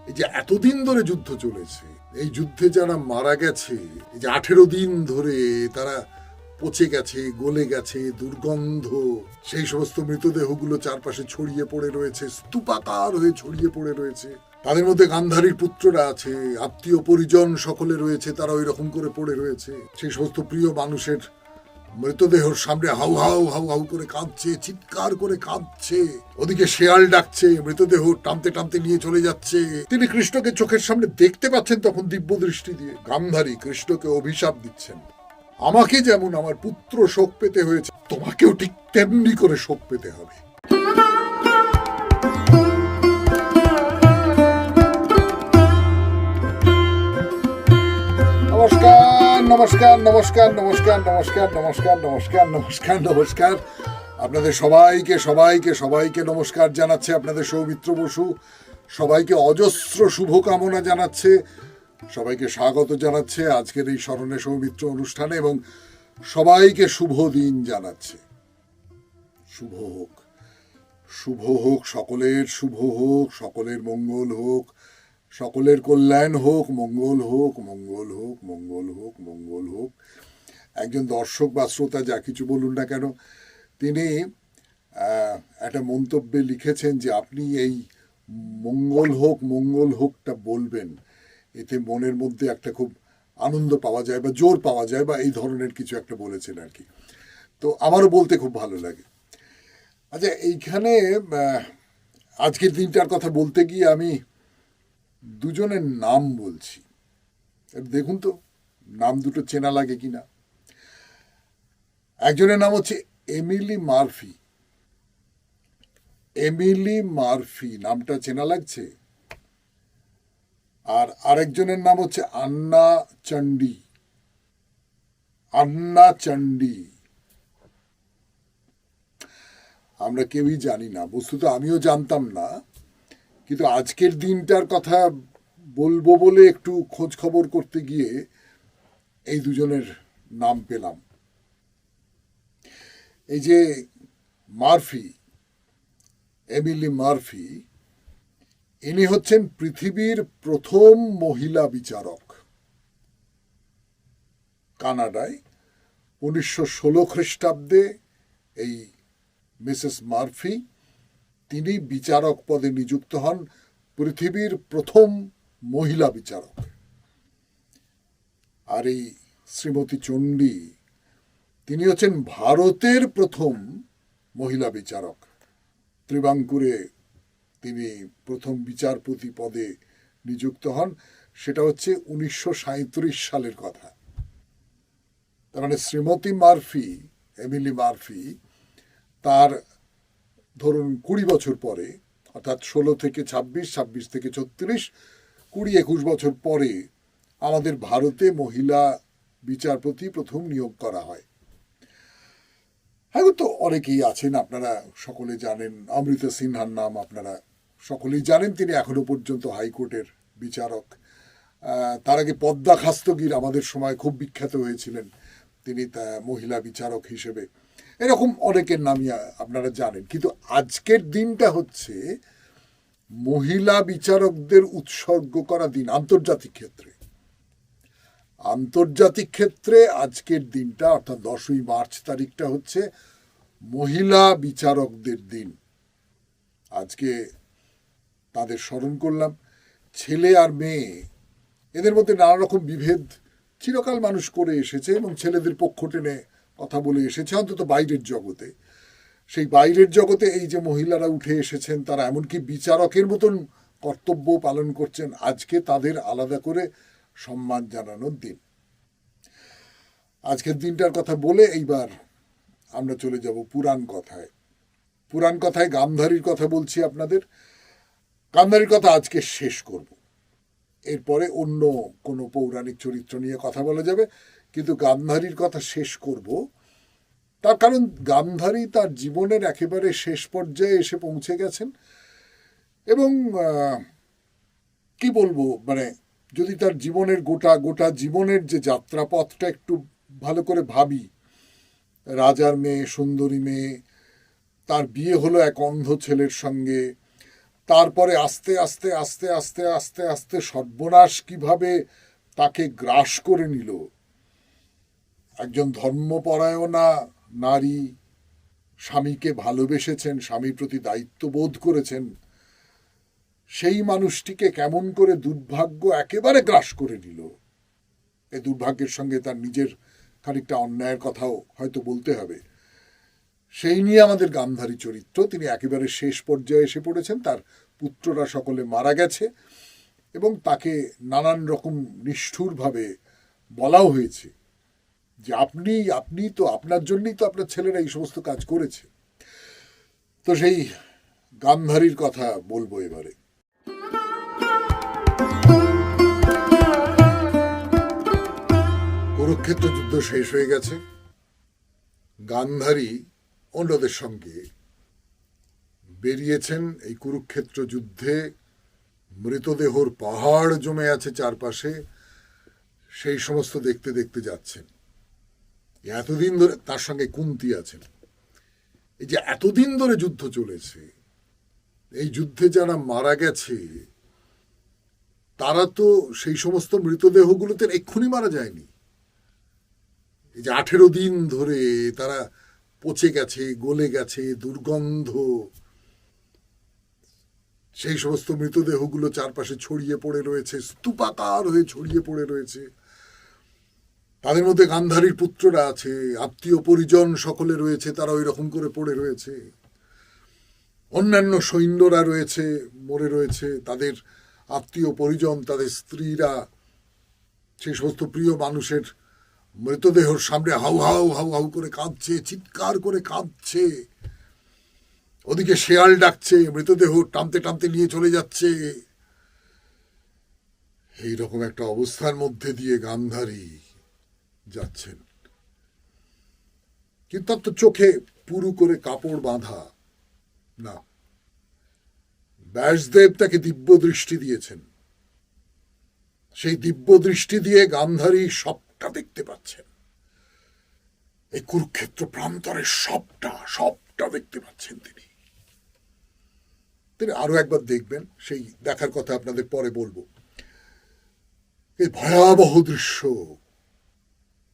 এই যে এতদিন ধরে যুদ্ধ চলেছে, এই যুদ্ধে যারা মারা গেছে, এই যে 18 দিন ধরে তারা পচে গেছে, গলে গেছে, দুর্গন্ধ, সেই সমস্ত মৃতদেহগুলো চারপাশে ছড়িয়ে পড়ে রয়েছে, স্তূপাকার হয়ে ছড়িয়ে পড়ে রয়েছে। তাদের মধ্যে গান্ধারীর পুত্ররা আছে, আত্মীয় পরিজন সকলে রয়েছে, তারা ওই রকম করে পড়ে রয়েছে। সেই সমস্ত প্রিয় মানুষের মৃতদেহর সামনে হাউ হাউ হাউ হাউ করে কাঁদছে, চিৎকার করে কাঁদছে। ওদিকে শেয়াল ডাকছে, মৃতদেহ টানতে টানতে নিয়ে চলে যাচ্ছে। তিনি কৃষ্ণকে চোখের সামনে দেখতে পাচ্ছেন তখন দিব্য দৃষ্টি দিয়ে। গান্ধারী কৃষ্ণকে অভিশাপ দিচ্ছেন, আমাকে যেমন আমার পুত্র শোক পেতে হয়েছে, তোমাকেও ঠিক তেমনি করে শোক পেতে হবে। নমস্কার নমস্কার নমস্কার নমস্কার নমস্কার নমস্কার নমস্কার নমস্কার নমস্কার আপনাদের সবাইকে সবাইকে সবাইকে নমস্কার জানাচ্ছে আপনাদের সৌমিত্র বসু। সবাইকে অজস্র শুভকামনা জানাচ্ছে, সবাইকে স্বাগত জানাচ্ছে আজকের এই স্মরণে সৌমিত্র অনুষ্ঠানে, এবং সবাইকে শুভ দিন জানাচ্ছে। শুভ হোক, শুভ হোক, সকলের শুভ হোক, সকলের মঙ্গল হোক, সকলের কল্যাণ হোক, মঙ্গল হোক, মঙ্গল হোক, মঙ্গল হোক, মঙ্গল হোক। একজন দর্শক বা শ্রোতা যা কিছু বলুন না কেন, তিনি একটা মন্তব্যে লিখেছেন যে আপনি এই মঙ্গল হোকটা বলবেন, এতে মনের মধ্যে একটা খুব আনন্দ পাওয়া যায় বা জোর পাওয়া যায়, বা এই ধরনের কিছু একটা বলেছেন আর কি। তো আমারও বলতে খুব ভালো লাগে। আচ্ছা, এইখানে আজকের দিনটার কথা বলতে গিয়ে আমি দুজনের নাম বলছি, দেখুন তো নাম দুটো চেনা লাগে কিনা। একজনের নাম হচ্ছে এমিলি মারফি। এমিলি মারফি নামটা চেনা লাগছে। আর আরেকজনের নাম হচ্ছে আন্না চন্ডি। আন্না চন্ডি আমরা কেউই জানি না, বস্তুত আমিও জানতাম না, কিন্তু আজকের দিনটার কথা বলবো বলে একটু খোঁজ খবর করতে গিয়ে এই দুজনের নাম পেলাম। এই যে মারফি, এমিলি মারফি, ইনি হচ্ছেন পৃথিবীর প্রথম মহিলা বিচারক। কানাডায় 1916 খ্রিস্টাব্দে এই মিসেস মারফি, তিনি বিচারক পদে নিযুক্ত হন, পৃথিবীর প্রথম মহিলা বিচারক। আর এই শ্রীমতী চণ্ডী, তিনি হচ্ছেন ভারতের প্রথম মহিলা বিচারক। ত্রিবাঙ্কুরে তিনি প্রথম বিচারপতি পদে নিযুক্ত হন, সেটা হচ্ছে 1937 সালের কথা। তার মানে শ্রীমতী মারফি, এমিলি মারফি, তার ধরুন 20 বছর পরে, অর্থাৎ 16 থেকে 26, 26 থেকে 36, 20-21 বছর পরে আমাদের ভারতে মহিলা বিচারপতি প্রথম নিয়োগ করা হয়। হ্যাঁ, তো অনেকেই আছেন, আপনারা সকলে জানেন। অমৃতা সিনহার নাম আপনারা সকলেই জানেন, তিনি এখনো পর্যন্ত হাইকোর্টের বিচারক। তার আগে পদ্মা খাস্তগির আমাদের সময় খুব বিখ্যাত হয়েছিলেন, তিনি মহিলা বিচারক হিসেবে। এরকম অনেকের নামই আপনারা জানেন। কিন্তু আজকের দিনটা হচ্ছে মহিলা বিচারকদের উৎসর্গ করা দিন আন্তর্জাতিক ক্ষেত্রে। আন্তর্জাতিক ক্ষেত্রে আজকের দিনটা, অর্থাৎ 10ই মার্চ তারিখটা হচ্ছে মহিলা বিচারকদের দিন। আজকে তাদের স্মরণ করলাম। ছেলে আর মেয়ে, এদের মধ্যে নানা রকম বিভেদ চিরকাল মানুষ করে এসেছে, এবং ছেলেদের পক্ষ টেনে কথা বলে এসেছে, অন্তত বাইরের জগতে। সেই বাইরের জগতে এই যে মহিলারা উঠে এসেছেন, তারা এমনকি বিচারকের মতন কর্তব্য পালন করছেন, আজকে তাদের আলাদা করে সম্মান জানানোর দিন। আজকের দিনটার কথা বলে এইবার আমরা চলে যাব পুরাণ কথায়। পুরাণ কথায় গান্ধারীর কথা বলছি আপনাদের। গান্ধারীর কথা আজকে শেষ করব, এরপরে অন্য কোনো পৌরাণিক চরিত্র নিয়ে কথা বলা যাবে, কিন্তু গান্ধারীর কথা শেষ করব। তার কারণ গান্ধারী তার জীবনের একেবারে শেষ পর্যায়ে এসে পৌঁছে গেছেন, এবং কি বলবো, মানে যদি তার জীবনের গোটা জীবনের যে যাত্রাপথটা একটু ভালো করে ভাবি, রাজার মেয়ে, সুন্দরী মেয়ে, তার বিয়ে হলো এক অন্ধ ছেলের সঙ্গে, তারপরে আস্তে আস্তে আস্তে আস্তে আস্তে আস্তে সর্বনাশ কিভাবে তাকে গ্রাস করে নিল। একজন ধর্মপরায়ণা নারী, স্বামীকে ভালোবেসেছেন, স্বামীর প্রতি দায়িত্ববোধ করেছেন, সেই মানুষটিকে কেমন করে দুর্ভাগ্য একেবারে গ্রাস করে নিল। এই দুর্ভাগ্যের সঙ্গে তার নিজের খানিকটা অন্যায়ের কথাও হয়তো বলতে হবে। সেই নিয়ে আমাদের গান্ধারী চরিত্র। তিনি একেবারে শেষ পর্যায়ে এসে পড়েছেন, তার পুত্ররা সকলে মারা গেছে এবং তাকে নানান রকম নিষ্ঠুরভাবে বলাও হয়েছে যে আপনি তো আপনার জন্যই তো আপনার ছেলেরা এই সমস্ত কাজ করেছে। তো সেই গান্ধারীর কথা বলবো এবারে। কুরুক্ষেত্র যুদ্ধ শেষ হয়ে গেছে। গান্ধারী অন্যদের সঙ্গে বেরিয়েছেন এই কুরুক্ষেত্র যুদ্ধে। মৃতদেহর পাহাড় জমে আছে চারপাশে, সেই সমস্ত দেখতে দেখতে যাচ্ছেন। এতদিন ধরে তার সঙ্গে কুন্তী আছেন। এই যে এতদিন ধরে যুদ্ধ চলেছে, এই যুদ্ধে যারা মারা গেছে তারা তো সেই সমস্ত মৃতদেহগুলোতে এক্ষুনি মারা যায়নি। এই যে 18 দিন ধরে তারা পচে গেছে, গলে গেছে, দুর্গন্ধ, সেই সমস্ত মৃতদেহগুলো চারপাশে ছড়িয়ে পড়ে রয়েছে, স্তূপাকার হয়ে ছড়িয়ে পড়ে রয়েছে। তাদের মধ্যে গান্ধারীর পুত্ররা আছে, আত্মীয় পরিজন সকলে রয়েছে, তারা ওই রকম করে পড়ে রয়েছে। অন্যান্য সৈন্যরা রয়েছে, মরে রয়েছে, তাদের আত্মীয় পরিজন, তাদের স্ত্রীরা সেই সমস্ত প্রিয় মানুষের মৃতদেহর সামনে হাউ হাউ হাউ হাউ করে কাঁদছে, চিৎকার করে কাঁদছে। ওদিকে শেয়াল ডাকছে, মৃতদেহ টানতে টানতে নিয়ে চলে যাচ্ছে। এইরকম একটা অবস্থার মধ্যে দিয়ে গান্ধারী যাচ্ছেন, কিন্তু তার তো চোখে পুরু করে কাপড় বাঁধা না। ব্যাসদেব তাকে দিব্য দৃষ্টি দিয়েছেন। সেই দিব্য দৃষ্টি দিয়ে গান্ধারী সবটা দেখতে পাচ্ছেন। এই কুরুক্ষেত্র প্রান্তরে সবটা দেখতে পাচ্ছেন তিনি। আরো একবার দেখবেন, সেই দেখার কথা আপনাদের পরে বলবো। এই ভয়াবহ দৃশ্য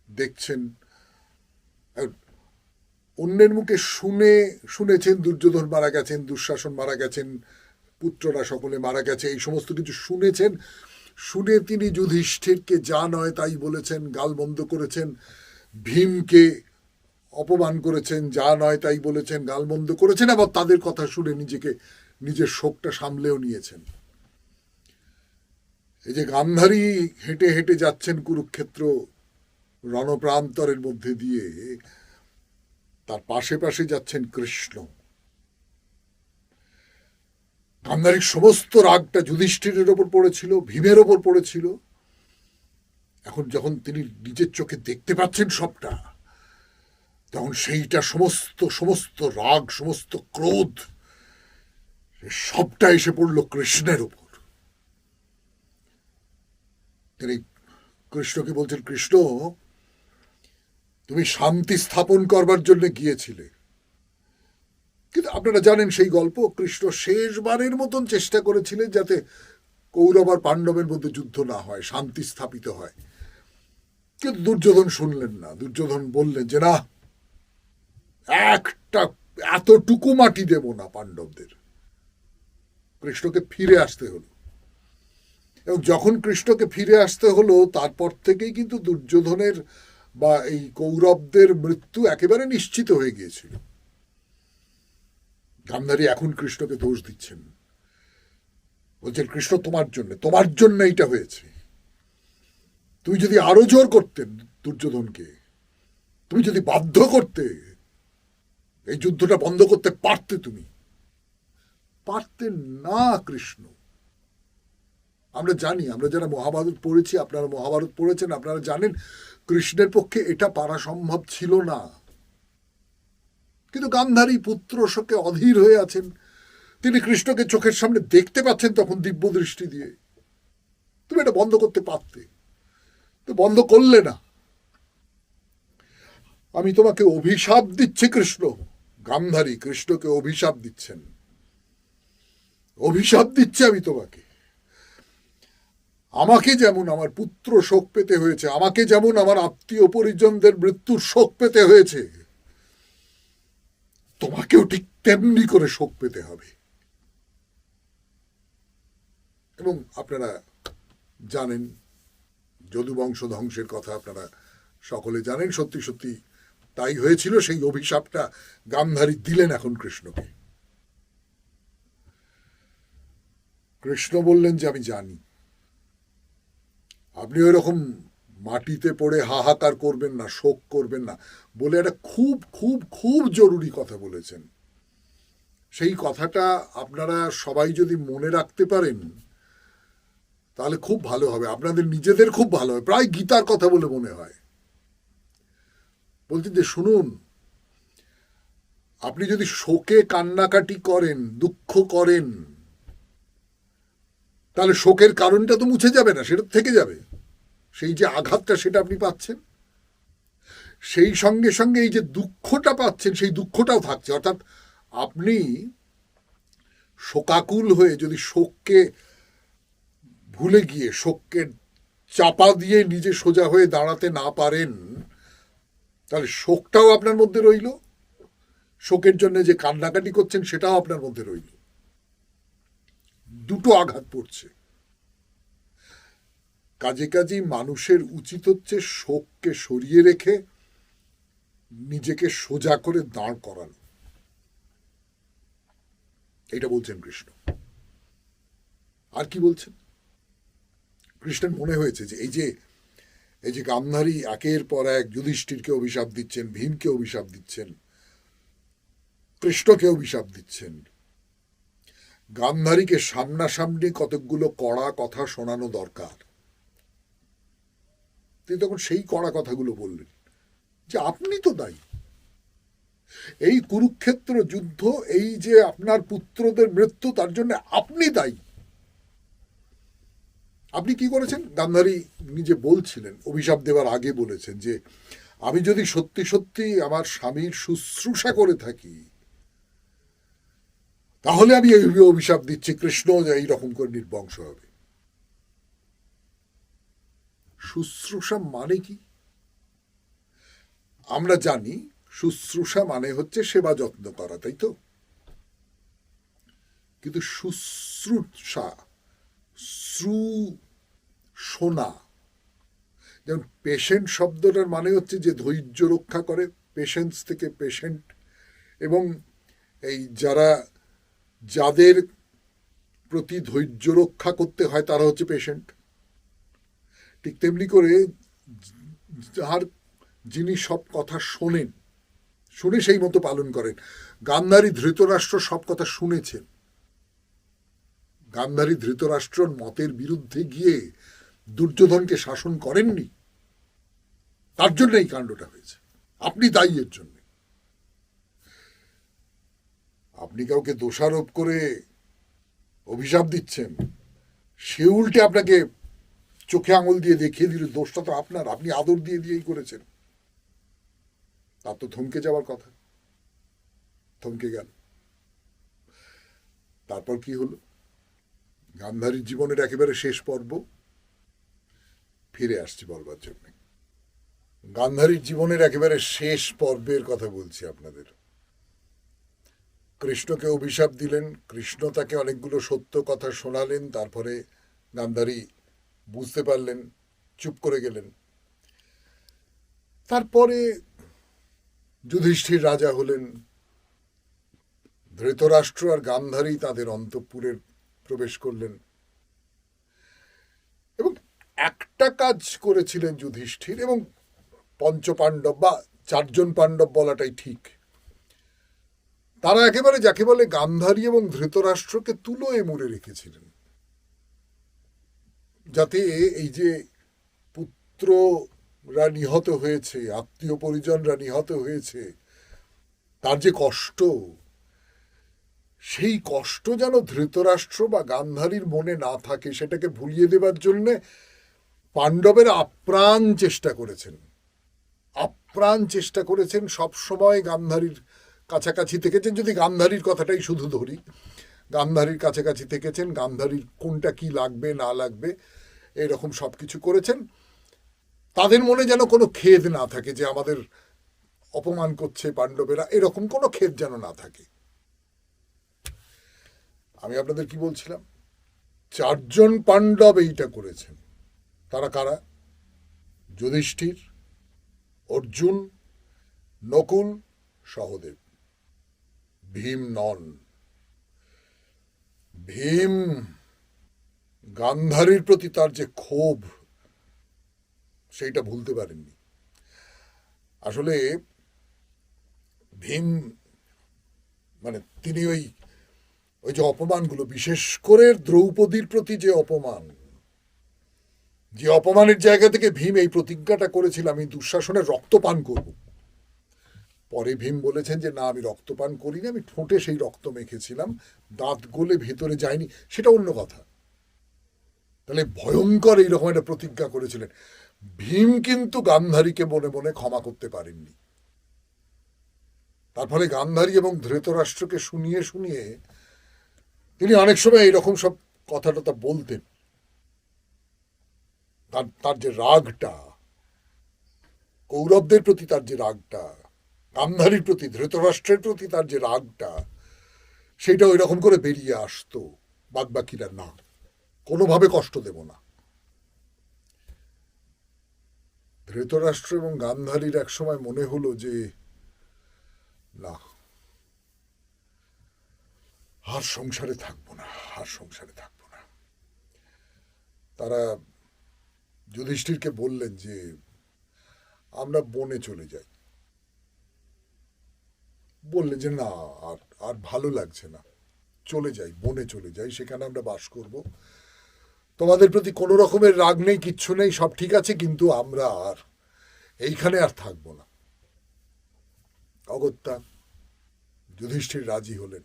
দেখছেন। অন্যের মুখে শুনেছেন দুর্যোধন মারা গেছেন, দুঃশাসন মারা গেছেন, পুত্ররা সকলে মারা গেছে, এই সমস্ত কিছু শুনেছেন। শুনে তিনি যুধিষ্ঠিরকে যা নয় তাই বলেছেন, গালমন্দ করেছেন, ভীমকে অপমান করেছেন, যা নয় তাই বলেছেন, গালমন্দ করেছেন, আবার তাদের কথা শুনে নিজের শোকটা সামলেও নিয়েছেন। এই যে গান্ধারী হেঁটে হেঁটে যাচ্ছেন কুরুক্ষেত্র রণপ্রান্তরের মধ্যে দিয়ে, তার পাশে পাশে যাচ্ছেন কৃষ্ণ। গান্ধারীর সমস্ত রাগটা যুধিষ্ঠিরের ওপর পড়েছিল, ভীমের ওপর পড়েছিল। এখন যখন তিনি নিজের চোখে দেখতে পাচ্ছেন সবটা, তখন সেইটা সমস্ত রাগ, সমস্ত ক্রোধ সবটা এসে পড়ল কৃষ্ণের ওপর। তিনি কৃষ্ণকে বলছেন, কৃষ্ণ তুমি শান্তি স্থাপন করবার জন্য গিয়েছিলে, কিন্তু আপনারা জানেন সেই গল্প। কৃষ্ণ শেষবারের মতন চেষ্টা করেছিলেন যাতে কৌরব আর পাণ্ডবের মধ্যে যুদ্ধ না হয়, শান্তি স্থাপিত হয়, কিন্তু দুর্যোধন শুনলেন না। দুর্যোধন বললেন যে না, একটা এতটুকু মাটি দেব না পাণ্ডবদের। কৃষ্ণকে ফিরে আসতে হলো, এবং যখন কৃষ্ণকে ফিরে আসতে হলো তারপর থেকেই কিন্তু দুর্যোধনের বা এই কৌরবদের মৃত্যু একেবারে নিশ্চিত হয়ে গিয়েছিল। গান্ধারী এখন কৃষ্ণকে দোষ দিচ্ছেন, বলছেন কৃষ্ণ তোমার জন্য এইটা হয়েছে। তুমি যদি আরো জোর করতে দুর্যোধনকে, তুমি যদি বাধ্য করতে, এই যুদ্ধটা বন্ধ করতে পারতে, তুমি পারতে না কৃষ্ণ। আমরা জানি, আমরা যারা মহাভারত পড়েছি, আপনারা মহাভারত পড়েছেন, আপনারা জানেন কৃষ্ণের পক্ষে এটা পারা সম্ভব ছিল না। কিন্তু গান্ধারী পুত্র শোকে অধীর হয়ে আছেন। তিনি কৃষ্ণকে চোখের সামনে দেখতে পাচ্ছেন তখন দিব্য দৃষ্টি দিয়ে। তুমি এটা বন্ধ করতে পারতে, তো বন্ধ করলে না। আমি তোমাকে অভিশাপ দিচ্ছি কৃষ্ণ। গান্ধারী কৃষ্ণকে অভিশাপ দিচ্ছেন। অভিশাপ দিচ্ছে আমি তোমাকে। আমাকে যেমন আমার পুত্র শোক পেতে হয়েছে, আমাকে যেমন আমার আত্মীয় পরিজনদের মৃত্যুর শোক পেতে হয়েছে, তোমাকেও ঠিক তেমনি করে শোক পেতে হবে। এবং আপনারা জানেন যদু বংশ ধ্বংসের কথা আপনারা সকলে জানেন, সত্যি সত্যি তাই হয়েছিল। সেই অভিশাপটা গান্ধারী দিলেন এখন কৃষ্ণকে। কৃষ্ণ বললেন যে আমি জানি, আপনি ওই রকম মাটিতে পড়ে হাহাকার করবেন না, শোক করবেন না বলে একটা খুব খুব খুব জরুরি কথা বলেছেন। সেই কথাটা আপনারা সবাই যদি মনে রাখতে পারেন তাহলে খুব ভালো হবে, আপনাদের নিজেদের খুব ভালো হবে, প্রায় গীতার কথা বলে মনে হয়। বলছেন যে শুনুন, আপনি যদি শোকে কান্নাকাটি করেন, দুঃখ করেন, তাহলে শোকের কারণটা তো মুছে যাবে না, সেটা থেকে যাবে। সেই যে আঘাতটা সেটা আপনি পাচ্ছেন, সেই সঙ্গে সঙ্গে এই যে দুঃখটা পাচ্ছেন সেই দুঃখটাও থাকছে। অর্থাৎ আপনি শোকাকুল হয়ে যদি শোককে ভুলে গিয়ে, শোককে চাপা দিয়ে নিজে সোজা হয়ে দাঁড়াতে না পারেন, তাহলে শোকটাও আপনার মধ্যে রইল, শোকের জন্য যে কান্নাকাটি করছেন সেটাও আপনার মধ্যে রইল। দুটো আঘাত পড়ছে। কাজে কাজেই মানুষের উচিত হচ্ছে শোককে সরিয়ে রেখে নিজেকে সোজা করে দাঁড় করানো। এটা বলছেন কৃষ্ণ। আর কি বলছেন? কৃষ্ণের মনে হয়েছে যে এই যে গান্ধারী একের পর এক যুধিষ্ঠিরকে অভিশাপ দিচ্ছেন, ভীমকে অভিশাপ দিচ্ছেন, কৃষ্ণকে অভিশাপ দিচ্ছেন, গান্ধারীকে সামনাসামনি কতকগুলো কড়া কথা শোনানো দরকার। তিনি তখন সেই কড়া কথাগুলো বললেন যে আপনি তো দায়ী, এই কুরুক্ষেত্র যুদ্ধ, এই যে আপনার পুত্রদের মৃত্যু, তার জন্য আপনি দায়ী। আপনি কি করেছেন? গান্ধারী নিজে বলছিলেন, অভিশাপ দেওয়ার আগে বলেছেন যে আমি যদি সত্যি সত্যি আমার স্বামীর শুশ্রূষা করে থাকি তাহলে আমি এই অভিশাপ দিচ্ছি কৃষ্ণ এইরকম করে নির্বংশ হবে। শুশ্রূষা মানে কি? আমরা জানি শুশ্রূষা মানে হচ্ছে সেবা যত্ন করা, তাই তো? কিন্তু শুশ্রূষা, শোনা, যেমন পেশেন্ট শব্দটার মানে হচ্ছে যে ধৈর্য রক্ষা করে, পেশেন্স থেকে পেশেন্ট, এবং এই যাদের প্রতি ধৈর্য রক্ষা করতে হয় তারা হচ্ছে পেশেন্ট। ঠিক তেমনি করে যিনি সব কথা শোনেন, শুনে সেই মতো পালন করেন। গান্ধারী ধৃতরাষ্ট্র সব কথা শুনেছেন। গান্ধারী ধৃতরাষ্ট্রর মতের বিরুদ্ধে গিয়ে দুর্যোধনকে শাসন করেননি, তার জন্য এই কাণ্ডটা হয়েছে। আপনি দায়ী এর জন্য। আপনি কাউকে দোষারোপ করে অভিশাপ দিচ্ছেন, সে উল্টে আপনাকে চোখে আঙুল দিয়ে দেখিয়ে দিল দোষটা তো আপনার, আপনি আদর দিয়ে দিয়েই করেছেন। তার তো থমকে যাওয়ার কথা, থমকে গেল। তারপর কি হলো? গান্ধারীর জীবনের একেবারে শেষ পর্ব ফিরে আসছি বলবার জন্য। গান্ধারীর জীবনের একেবারে শেষ পর্বের কথা বলছি আপনাদের। কৃষ্ণকে অভিশাপ দিলেন, কৃষ্ণ তাকে অনেকগুলো সত্য কথা শোনালেন, তারপরে গান্ধারী বুঝতে পারলেন, চুপ করে গেলেন। তারপরে যুধিষ্ঠির রাজা হলেন, ধৃতরাষ্ট্র আর গান্ধারী তাদের অন্তঃপুরে প্রবেশ করলেন, এবং একটা কাজ করেছিলেন যুধিষ্ঠির এবং পঞ্চপাণ্ডব বা চারজন পাণ্ডব বলাটাই ঠিক। তারা একেবারে যাকে বলে গান্ধারী এবং ধৃতরাষ্ট্রকে তুলোয় মুড়ে রেখেছিলেন, যাতে এই যে পুত্ররা নিহত হয়েছে, আত্মীয় পরিজনরা নিহত হয়েছে, তার যে কষ্ট, সেই কষ্ট যেন ধৃতরাষ্ট্র বা গান্ধারীর মনে না থাকে, সেটাকে ভুলিয়ে দেবার জন্য পাণ্ডবেরা আপ্রাণ চেষ্টা করেছেন, আপ্রাণ চেষ্টা করেছেন। সবসময় গান্ধারীর কাছাকাছি থেকেছেন। যদি গান্ধারীর কথাটাই শুধু ধরি, গান্ধারীর কাছাকাছি থেকেছেন, গান্ধারীর কোনটা কি লাগবে না লাগবে এরকম সব কিছু করেছেন। তাদের মনে যেন কোনো খেদ না থাকে যে আমাদের অপমান করছে পাণ্ডবেরা, এরকম কোনো খেদ যেন না থাকে। আমি আপনাদের কি বলছিলাম, 4 জন পাণ্ডব এইটা করেছেন। তারা কারা? যুধিষ্ঠির, অর্জুন, নকুল, সহদেব। ভীম নন। ভীম গান্ধারীর প্রতি তার যে ক্ষোভ সেইটা ভুলতে পারেননি। আসলে ভীম মানে তিনি ওই যে অপমানগুলো, বিশেষ করে দ্রৌপদীর প্রতি যে অপমান, যে অপমানের জায়গা থেকে ভীম এই প্রতিজ্ঞাটা করেছিল আমি দুঃশাসনের রক্তপান করব। পরে ভীম বলেছেন যে না, আমি রক্তপান করিনি, আমি ঠোঁটে সেই রক্ত মেখেছিলাম, দাঁত গলে ভেতরে যায়নি, সেটা অন্য কথা। তাহলে ভয়ঙ্কর এইরকম একটা প্রতিজ্ঞা করেছিলেন। ভীম কিন্তু গান্ধারীকে মনে মনে ক্ষমা করতে পারেননি। তার ফলে গান্ধারী এবং ধৃতরাষ্ট্রকে শুনিয়ে শুনিয়ে তিনি অনেক সময় এইরকম সব কথাটা বলতেন। তার যে রাগটা, কৌরবদের প্রতি তার যে রাগটা, গান্ধারীর প্রতি, ধৃতরাষ্ট্রের প্রতি তার যে রাগটা, সেটা ওই রকম করে বেরিয়ে আসতো। বাদবাকিরা না, কোনোভাবে কষ্ট দেব না। ধৃতরাষ্ট্র এবং গান্ধারীর এক সময় মনে হলো যে না, আর সংসারে থাকবো না, আর সংসারে থাকবো না। তারা যুধিষ্ঠিরকে বললেন যে আমরা বনে চলে যাই। বললেন যে না, আর আর ভালো লাগছে না, চলে যাই, বনে চলে যাই, সেখানে আমরা বাস করব। তোমাদের প্রতি কোনো রকমের রাগ নেই, কিচ্ছু নেই, সব ঠিক আছে, কিন্তু আমরা আর এইখানে আর থাকবো না। অগত্যা যুধিষ্ঠির রাজি হলেন।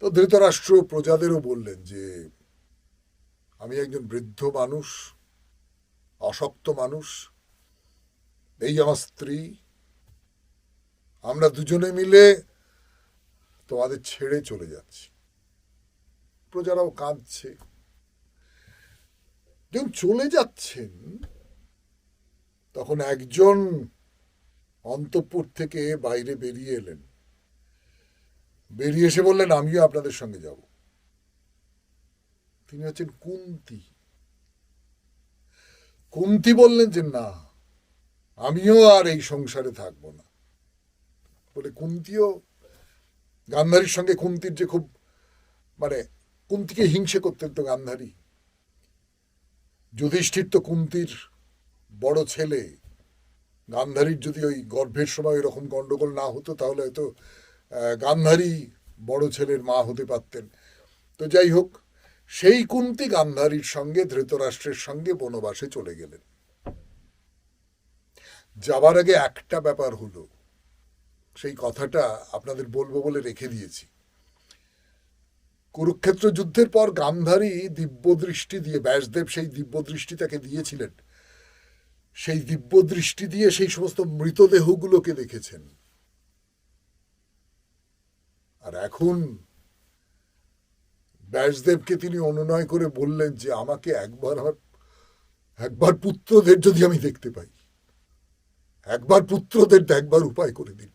তো ধৃতরাষ্ট্র প্রজাদেরও বললেন যে আমি একজন বৃদ্ধ মানুষ, অশক্ত মানুষ, এই আমার স্ত্রী, আমরা দুজনে মিলে তোমাদের ছেড়ে চলে যাচ্ছি। প্রজারাও কাঁদছে। যখন চলে যাচ্ছেন তখন একজন অন্তঃপুর থেকে বাইরে বেরিয়ে এলেন, বেরিয়ে এসে বললেন আমিও আপনাদের সঙ্গে যাব। তিনি হচ্ছেন কুন্তী। কুন্তী বললেন যে না, আমিও আর এই সংসারে থাকবো না। বলে কুন্তীও, গান্ধারীর সঙ্গে কুন্তীর যে খুব মানে, কুন্তীকে হিংসে করতেন তো গান্ধারী। যুধিষ্ঠির তো কুন্তীর বড় ছেলে। গান্ধারীর যদি ওই গর্ভের সময় এরকম গন্ডগোল না হতো তাহলে হয়তো গান্ধারী বড় ছেলের মা হতে পারতেন। তো যাই হোক, সেই কুন্তী গান্ধারীর সঙ্গে ধৃতরাষ্ট্রের সঙ্গে বনবাসে চলে গেলেন। যাবার আগে একটা ব্যাপার হলো, সেই কথাটা আপনাদের বলবো বলে রেখে দিয়েছি। কুরুক্ষেত্র যুদ্ধের পর গান্ধারী দিব্য দৃষ্টি দিয়ে, ব্যাসদেব সেই দিব্য দৃষ্টি তাকে দিয়েছিলেন, সেই দিব্য দৃষ্টি দিয়ে সেই সমস্ত মৃতদেহগুলোকে দেখেছেন। আর এখন ব্যাসদেবকে তিনি অনুনয় করে বললেন যে আমাকে একবার পুত্রদের যদি আমি দেখতে পাই, একবার পুত্রদের দেখবার উপায় করে দিন।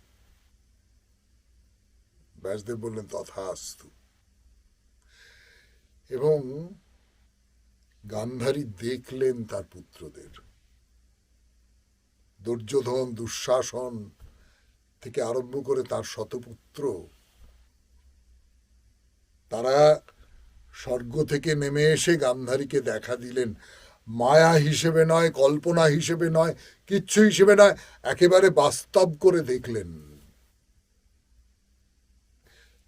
ব্যাসদেব বললেন তথাস্তু। এবং গান্ধারী দেখলেন তার পুত্রদের। দুর্যোধন, দুঃশাসন থেকে আরম্ভ করে তার শতপুত্র, তারা স্বর্গ থেকে নেমে এসে গান্ধারীকে দেখা দিলেন। মায়া হিসেবে নয়, কল্পনা হিসেবে নয়, কিচ্ছু হিসেবে নয়, একেবারে বাস্তব করে দেখলেন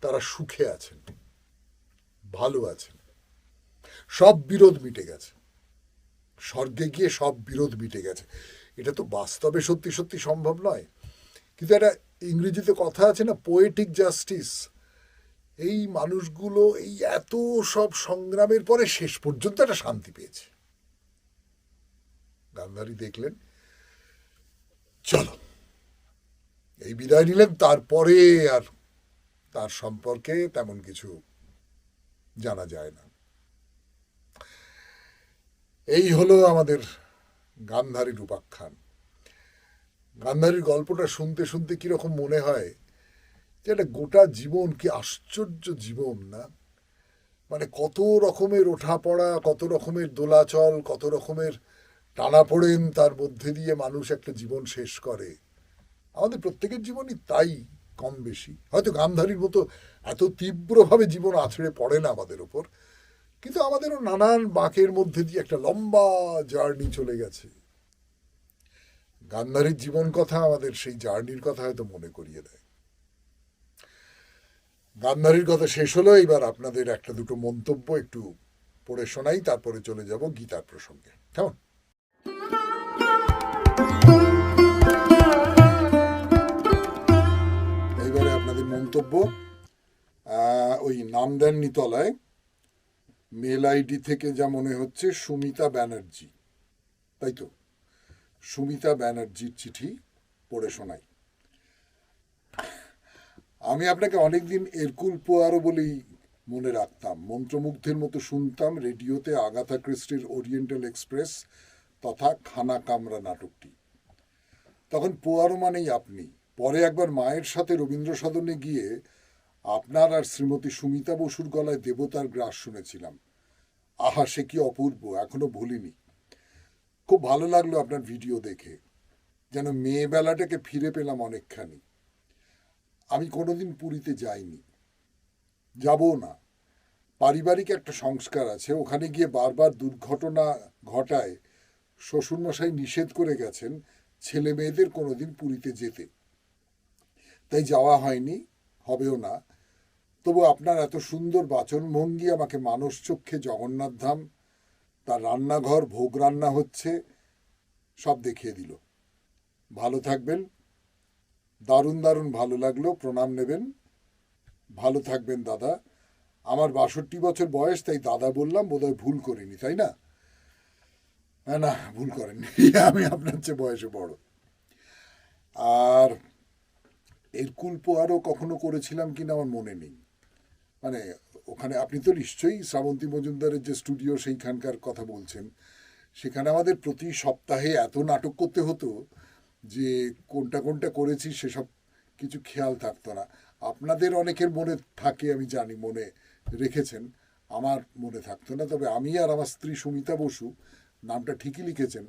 তারা সুখে আছেন, ভালো আছেন, সব বিরোধ মিটে গেছে। স্বর্গে গিয়ে সব বিরোধ মিটে গেছে। এটা তো বাস্তবে সত্যি সত্যি সম্ভব নয়, কিন্তু একটা ইংরেজিতে কথা আছে না, পোয়েটিক জাস্টিস। এই মানুষগুলো এই এত সব সংগ্রামের পরে শেষ পর্যন্ত একটা শান্তি পেয়েছে। গান্ধারী দেখলেন, চলো, এই বিদায় নিলেন। তার সম্পর্কে তেমন কিছু জানা যায় না। এই হলো আমাদের গান্ধারীর উপাখ্যান। গান্ধারীর গল্পটা শুনতে শুনতে কিরকম মনে হয় যে একটা গোটা জীবন, কি আশ্চর্য জীবন না! মানে কত রকমের ওঠাপড়া, কত রকমের দোলাচল, কত রকমের টানাপোড়েন তার মধ্যে দিয়ে মানুষ একটা জীবন শেষ করে। আমাদের প্রত্যেকের জীবনই তাই, কম বেশি। হয়তো গান্ধারীর মতো এত তীব্রভাবে জীবন আছড়ে পড়ে না আমাদের ওপর, কিন্তু আমাদেরও নানান বাঁকের মধ্যে দিয়ে একটা লম্বা জার্নি চলে গেছে। গান্ধারীর জীবন কথা আমাদের সেই জার্নির কথা হয়তো মনে করিয়ে দেয়। গান্ধারীর কথা শেষ হলো, এবার আপনাদের একটা দুটো মন্তব্য একটু পড়ে শোনাই, তারপরে চলে যাব গীতার প্রসঙ্গে। কেমন? এইবারে আপনাদের মন্তব্য। ওই নাম দেননি তলায়, মেল আইডি থেকে যা মনে হচ্ছে সুমিতা ব্যানার্জি, তাই তো? সুমিতা ব্যানার্জির চিঠি পড়ে শোনাই। আমি আপনাকে অনেকদিন এরকুল পোয়ারো বলেই মনে রাখতাম, মন্ত্রমুগ্ধের মতো শুনতাম রেডিওতে আগাথা ক্রিস্টির ওরিয়েন্টাল এক্সপ্রেস তথা খানা কামরা নাটকটি। তখন পোয়ারো মানেই আপনি। পরে একবার মায়ের সাথে রবীন্দ্র সদনে গিয়ে আপনার আর শ্রীমতী সুমিতা বসুর গলায় দেবতার গ্রাস শুনেছিলাম। আহা, সে কি অপূর্ব, এখনো ভুলিনি। খুব ভালো লাগলো আপনার ভিডিও দেখে, যেন মেয়েবেলাটাকে ফিরে পেলাম অনেকখানি। আমি কোনোদিন পুরীতে যাইনি, যাবও না। পারিবারিক একটা সংস্কার আছে, ওখানে গিয়ে বারবার দুর্ঘটনা ঘটায় শ্বশুরমশাই নিষেধ করে গেছেন ছেলে মেয়েদের কোনোদিন পুরীতে যেতে, তাই যাওয়া হয়নি, হবেও না। তবু আপনার এত সুন্দর বাচনভঙ্গি আমাকে মানস চক্ষে জগন্নাথ ধাম, তার রান্নাঘর, ভোগ রান্না হচ্ছে, সব দেখিয়ে দিল। ভালো থাকবেন। দারুণ দারুণ ভালো লাগলো, প্রণাম নেবেন। ভালো থাকবেন দাদা। আমার 62 বছর বয়স, তাই দাদা বললাম, বোধহয় ভুল করিনি, তাই না? না, ভুল করেননি, আমি আপনার চেয়ে বয়সে বড়। আর এরকুল পোয়ারও কখনো করেছিলাম কিনা আমার মনে নেই। মানে ওখানে আপনি তো নিশ্চয়ই শ্রাবন্তী মজুমদারের যে স্টুডিও সেইখানকার কথা বলছেন। সেখানে আমাদের প্রতি সপ্তাহে এত নাটক করতে হতো যে কোনটা কোনটা করেছি সেসব কিছু খেয়াল থাকতো না। আপনাদের অনেকের মনে থাকে, আমি জানি, মনে রেখেছেন, আমার মনে থাকতো না। তবে আমি আর আমার স্ত্রী সুমিতা বসু, নামটা ঠিকই লিখেছেন,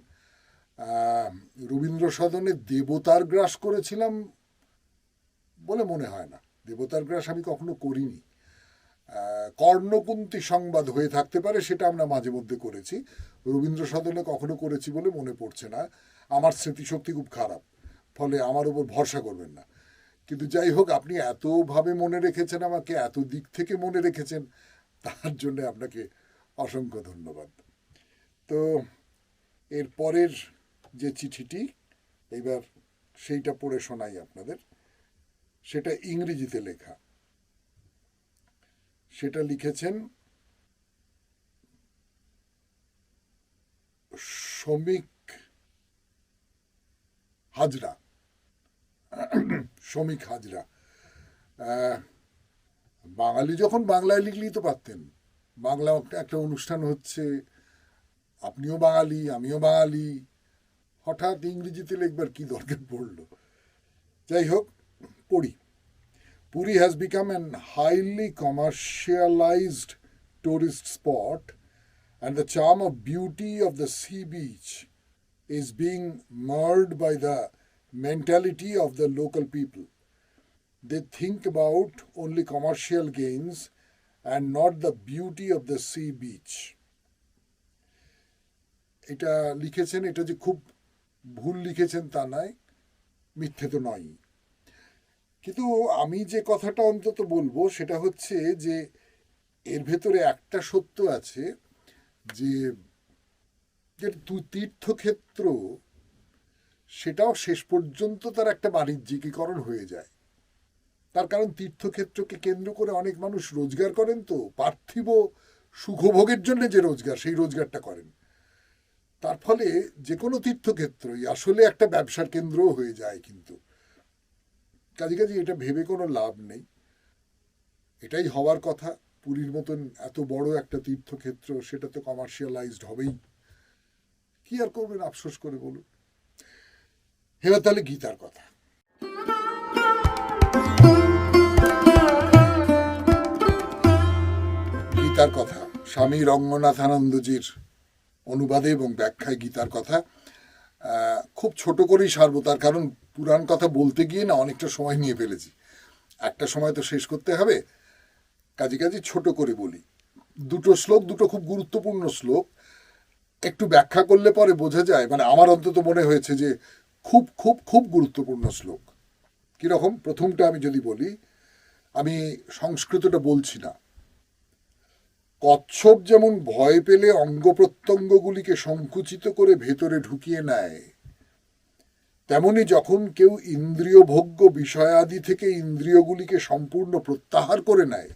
রবীন্দ্র সদনে দেবতার গ্রাস করেছিলাম বলে মনে হয় না। দেবতার গ্রাস আমি কখনো করিনি। কর্ণকুন্তী সংবাদ হয়ে থাকতে পারে, সেটা আমরা মাঝে মধ্যে করেছি। রবীন্দ্র সদনে কখনো করেছি বলে মনে পড়ছে না। আমার স্মৃতিশক্তি খুব খারাপ, ফলে আমার উপর ভরসা করবেন না। কিন্তু যাই হোক, আপনি এতভাবে মনে রেখেছেন আমাকে, এত দিক থেকে মনে রেখেছেন, তার জন্য আপনাকে অসংখ্য ধন্যবাদ। তো এর পরের যে চিঠিটি, এবার সেইটা পড়ে শোনাই আপনাদের। সেটা ইংরেজিতে লেখা। সেটা লিখেছেন শ্রমিক হাজরা। শ্রমিক হাজরা। বাঙালি যখন বাংলায় লিখলেই তো পারতেন। বাংলা একটা অনুষ্ঠান হচ্ছে, আপনিও বাঙালি, আমিও বাঙালি, হঠাৎ ইংরেজিতে লিখবার কি দরকার পড়লো? যাই হোক, পড়ি। Puri has become an highly commercialized tourist spot, and the charm of beauty of the sea beach is being marred by the mentality of the local people. They think about only commercial gains and not the beauty of the sea beach. এটা লিখেছেন, এটা যে খুব ভুল লিখেছেন তা নয়, মিথ্যে তো নয়। কিন্তু আমি যে কথাটা অন্তত বলবো সেটা হচ্ছে যে এর ভেতরে একটা সত্য আছে, যে তীর্থক্ষেত্র সেটাও শেষ পর্যন্ত তার একটা বাণিজ্যিকীকরণ হয়ে যায়। তার কারণ তীর্থক্ষেত্রকে কেন্দ্র করে অনেক মানুষ রোজগার করেন, তো পার্থিব সুখভোগের জন্য যে রোজগার, সেই রোজগারটা করেন। তার ফলে যে কোনো তীর্থক্ষেত্রই আসলে একটা ব্যবসার কেন্দ্রও হয়ে যায়। কিন্তু কাজে এটা ভেবে কোনো লাভ নেই। এটাই হওয়ার কথা। পুরীর মতন এত বড় একটা তীর্থক্ষেত্র, সেটা তো কমার্শিয়ালাইজড হবেই। কি আর করবেন, আফসোস করে বলুন। এবার তাহলে গীতার কথা। গীতার কথা স্বামী রঙ্গনাথানন্দজির অনুবাদে এবং ব্যাখ্যায় গীতার কথা খুব ছোট করেই সারবো, তার কারণ পুরাণ কথা বলতে গিয়ে না অনেকটা সময় নিয়ে ফেলেছি, একটা সময় তো শেষ করতে হবে, কাজে কাজে ছোট করে বলি। দুটো শ্লোক, দুটো খুব গুরুত্বপূর্ণ শ্লোক, একটু ব্যাখ্যা করলে পরে বোঝা যায়, মানে আমার অন্তত মনে হয়েছে যে খুব খুব খুব গুরুত্বপূর্ণ শ্লোক। কিরকম? প্রথমটা আমি যদি বলি, আমি সংস্কৃতটা বলছি না। কচ্ছপ যেমন ভয় পেলে অঙ্গ প্রত্যঙ্গগুলিকে সংকুচিত করে ভেতরে ঢুকিয়ে নেয়, তেমনি যখন কেউ ইন্দ্রিয় ভোগ্য বিষয়াদি থেকে ইন্দ্রিয়গুলিকে সম্পূর্ণ প্রত্যাহার করে নেয়,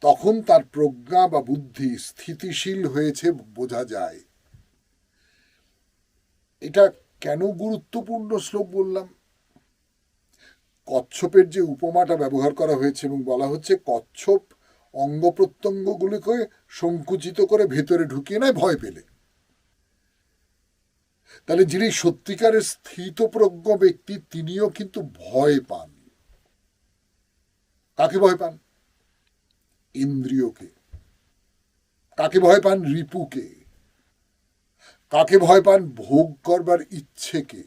তখন তার প্রজ্ঞা বা বুদ্ধি স্থিতিশীল হয়েছে বোঝা যায়। এটা কেন গুরুত্বপূর্ণ শ্লোক বললাম? কচ্ছপের যে উপমাটা ব্যবহার করা হয়েছে এবং বলা হচ্ছে কচ্ছপ অঙ্গ প্রত্যঙ্গগুলিকে সংকুচিত করে ভেতরে ঢুকিয়ে নেয় ভয় পেলে, তাহলে যিনি সত্যিকারের স্থিতপ্রজ্ঞ ব্যক্তি তিনিও কিন্তু ভয় পান। কাকে ভয় পান? ইন্দ্রিয়কে। কাকে ভয় পান? রিপুকে। কাকে ভয় পান? ভোগ করবার ইচ্ছেকে।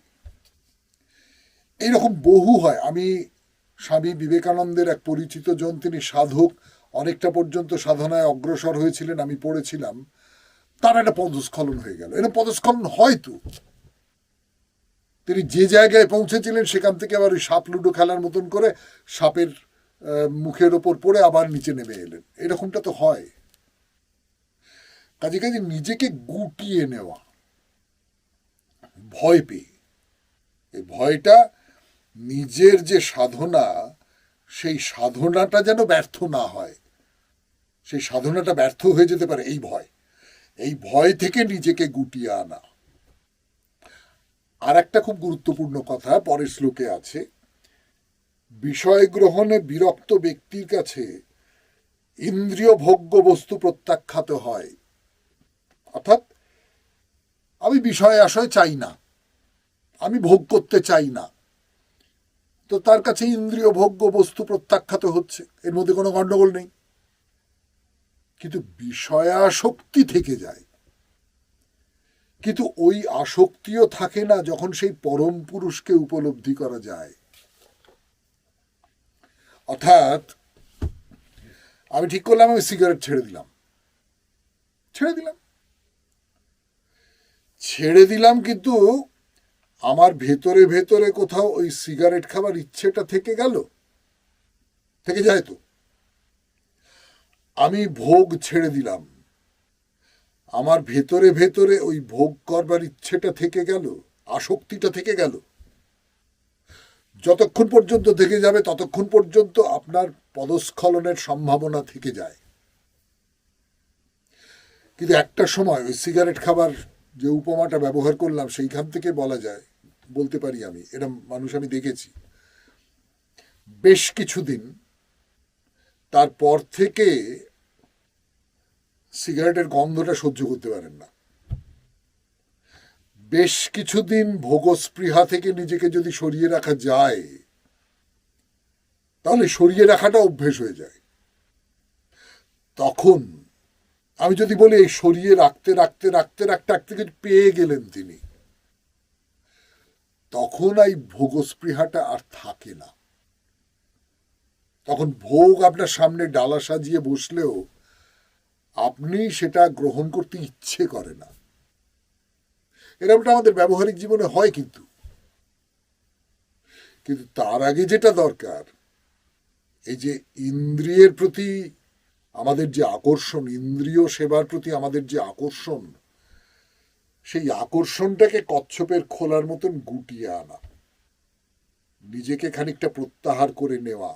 এইরকম বহু হয়। আমি স্বামী বিবেকানন্দের এক পরিচিত জন, তিনি সাধক, অনেকটা পর্যন্ত সাধনায় অগ্রসর হয়েছিলেন, আমি পড়েছিলাম, তার একটা পদস্খলন হয়ে গেল। এরকম পদস্খলন হয়তো, তিনি যে জায়গায় পৌঁছেছিলেন সেখান থেকে আবার ওই সাপ লুডো খেলার মতন করে সাপের মুখের ওপর পড়ে আবার নিচে নেমে এলেন। এরকমটা তো হয়। কাজে কাজে নিজেকে গুটিয়ে নেওয়া ভয় পেয়ে, এই ভয়টা নিজের যে সাধনা, সেই সাধনাটা যেন ব্যর্থ না হয়, সেই সাধনাটা ব্যর্থ হয়ে যেতে পারে এই ভয় থেকে নিজেকে গুটিয়ে আনা। আর একটা খুব গুরুত্বপূর্ণ কথা পরের শ্লোকে আছে, বিষয় গ্রহণে বিরক্ত ব্যক্তির কাছে ইন্দ্রিয় ভোগ্য বস্তু প্রত্যাখ্যাত হয়। অর্থাৎ আমি বিষয় আশয় চাই না, আমি ভোগ করতে চাই না, তো তার কাছে ইন্দ্রিয় ভোগ্য বস্তু প্রত্যাখ্যাত হচ্ছে, এর মধ্যে কোনো গন্ডগোল নেই। কিন্তু বিষয়াসক্তি থেকে যায়, কিন্তু ওই আসক্তিও থাকে না যখন সেই পরম পুরুষকে উপলব্ধি করা যায়। অর্থাৎ আমি ঠিক করলাম আমি সিগারেট ছেড়ে দিলাম, কিন্তু আমার ভেতরে ভেতরে কোথাও ওই সিগারেট খাবার ইচ্ছেটা থেকে যায় তো। আমি ভোগ ছেড়ে দিলাম, আমার ভেতরে ভেতরে ওই ভোগ করবার ইচ্ছেটা থেকে গেল, আসক্তিটা থেকে গেল। যতক্ষণ পর্যন্ত থেকে যাবে ততক্ষণ পর্যন্ত আপনার পদস্খলনের সম্ভাবনা থেকে যায়। কিন্তু একটা সময় ওই সিগারেট খাবার যে উপমাটা ব্যবহার করলাম সেইখান থেকে বলতে পারি আমি, এটা মানুষ আমি দেখেছি, বেশ কিছুদিন তারপর থেকে সিগারেটের গন্ধটা সহ্য করতে পারেন না। বেশ কিছুদিন ভোগস্পৃহা থেকে নিজেকে যদি সরিয়ে রাখা যায়, তাহলে সরিয়ে রাখাটা অভ্যেস হয়ে যায়। তখন আমি যদি বলি এই সরিয়ে রাখতে রাখতে রাখতে রাখতে রাখতে পেয়ে গেলেন তিনি, তখন এই ভোগস্পৃহাটা আর থাকে না। তখন ভোগ আপনার সামনে ডালা সাজিয়ে বসলেও আপনি সেটা গ্রহণ করতে ইচ্ছে করে না। এরকমটা আমাদের ব্যবহারিক জীবনে হয়, কিন্তু তার আগে যেটা দরকার, এই যে ইন্দ্রিয়ের প্রতি আমাদের যে আকর্ষণ, ইন্দ্রিয় সেবার প্রতি আমাদের যে আকর্ষণ, সেই আকর্ষণটাকে কচ্ছপের খোলার মতন গুটিয়ে আনা, নিজেকে খানিকটা প্রত্যাহার করে নেওয়া।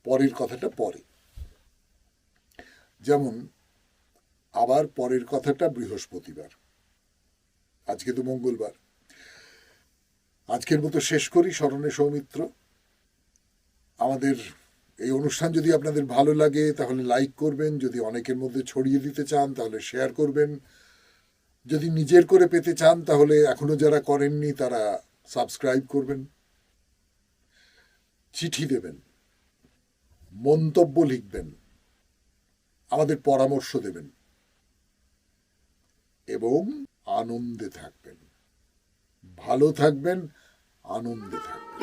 পরের কথাটা পরে, যেমন আবার পরের কথাটা বৃহস্পতিবার, আজকে তো মঙ্গলবার। আজকের মতো শেষ করি। স্মরণে সৌমিত্র, আমাদের এই অনুষ্ঠান যদি আপনাদের ভালো লাগে তাহলে লাইক করবেন, যদি অনেকের মধ্যে ছড়িয়ে দিতে চান তাহলে শেয়ার করবেন, যদি নিজের করে পেতে চান তাহলে এখনো যারা করেননি তারা সাবস্ক্রাইব করবেন, চিঠি দেবেন, মন্তব্য লিখবেন, আমাদের পরামর্শ দেবেন এবং আনন্দে থাকবেন, ভালো থাকবেন, আনন্দে থাকবেন।